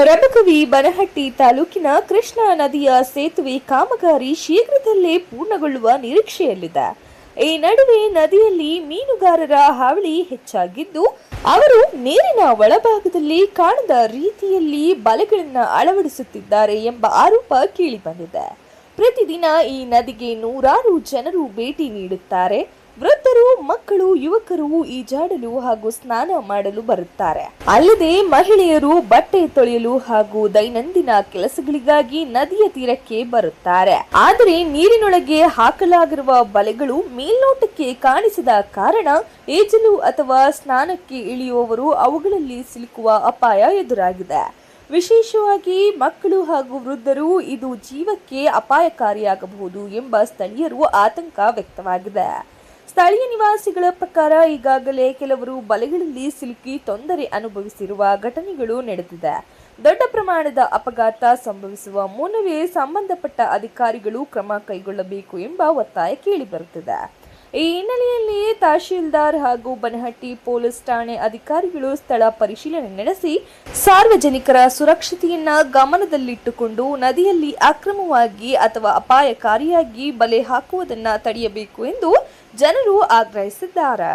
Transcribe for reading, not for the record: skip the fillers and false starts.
ರಬಕವಿ ಬನಹಟ್ಟಿ ತಾಲೂಕಿನ ಕೃಷ್ಣಾ ನದಿಯ ಸೇತುವೆ ಕಾಮಗಾರಿ ಶೀಘ್ರದಲ್ಲೇ ಪೂರ್ಣಗೊಳ್ಳುವ ನಿರೀಕ್ಷೆಯಲ್ಲಿದೆ. ಈ ನಡುವೆ ನದಿಯಲ್ಲಿ ಮೀನುಗಾರರ ಹಾವಳಿ ಹೆಚ್ಚಾಗಿದ್ದು, ಅವರು ನೀರಿನ ಒಳಭಾಗದಲ್ಲಿ ಕಾಣದ ರೀತಿಯಲ್ಲಿ ಬಲೆಗಳನ್ನು ಅಳವಡಿಸುತ್ತಿದ್ದಾರೆ ಎಂಬ ಆರೋಪ ಕೇಳಿಬಂದಿದೆ. ಪ್ರತಿದಿನ ಈ ನದಿಗೆ ನೂರಾರು ಜನರು ಭೇಟಿ ನೀಡುತ್ತಾರೆ. ವೃದ್ಧರು, ಮಕ್ಕಳು, ಯುವಕರು ಈಜಾಡಲು ಹಾಗೂ ಸ್ನಾನ ಮಾಡಲು ಬರುತ್ತಾರೆ. ಅಲ್ಲದೆ ಮಹಿಳೆಯರು ಬಟ್ಟೆ ತೊಳೆಯಲು ಹಾಗೂ ದೈನಂದಿನ ಕೆಲಸಗಳಿಗಾಗಿ ನದಿಯ ತೀರಕ್ಕೆ ಬರುತ್ತಾರೆ. ಆದರೆ ನೀರಿನೊಳಗೆ ಹಾಕಲಾಗಿರುವ ಬಲೆಗಳು ಮೇಲ್ನೋಟಕ್ಕೆ ಕಾಣಿಸದ ಕಾರಣ ಈಜಲು ಅಥವಾ ಸ್ನಾನಕ್ಕೆ ಇಳಿಯುವವರು ಅವುಗಳಲ್ಲಿ ಸಿಲುಕುವ ಅಪಾಯ ಎದುರಾಗಿದೆ. ವಿಶೇಷವಾಗಿ ಮಕ್ಕಳು ಹಾಗೂ ವೃದ್ಧರು ಇದು ಜೀವಕ್ಕೆ ಅಪಾಯಕಾರಿಯಾಗಬಹುದು ಎಂಬ ಸ್ಥಳೀಯರು ಆತಂಕ ವ್ಯಕ್ತವಾಗಿದೆ. ಸ್ಥಳೀಯ ನಿವಾಸಿಗಳ ಪ್ರಕಾರ ಈಗಾಗಲೇ ಕೆಲವರು ಬಲೆಗಳಲ್ಲಿ ಸಿಲುಕಿ ತೊಂದರೆ ಅನುಭವಿಸಿರುವ ಘಟನೆಗಳು ನಡೆದಿದೆ. ದೊಡ್ಡ ಪ್ರಮಾಣದ ಅಪಘಾತ ಸಂಭವಿಸುವ ಮುನ್ನವೇ ಸಂಬಂಧಪಟ್ಟ ಅಧಿಕಾರಿಗಳು ಕ್ರಮ ಕೈಗೊಳ್ಳಬೇಕು ಎಂಬ ಒತ್ತಾಯ ಕೇಳಿಬರುತ್ತಿದೆ. ಈ ಹಿನ್ನೆಲೆಯಲ್ಲಿ ತಹಶೀಲ್ದಾರ್ ಹಾಗೂ ಬನಹಟ್ಟಿ ಪೊಲೀಸ್ ಠಾಣೆ ಅಧಿಕಾರಿಗಳು ಸ್ಥಳ ಪರಿಶೀಲನೆ ನಡೆಸಿ ಸಾರ್ವಜನಿಕರ ಸುರಕ್ಷತೆಯನ್ನ ಗಮನದಲ್ಲಿಟ್ಟುಕೊಂಡು ನದಿಯಲ್ಲಿ ಅಕ್ರಮವಾಗಿ ಅಥವಾ ಅಪಾಯಕಾರಿಯಾಗಿ ಬಲೆ ಹಾಕುವುದನ್ನು ತಡೆಯಬೇಕು ಎಂದು ಜನರು ಆಗ್ರಹಿಸಿದ್ದಾರೆ.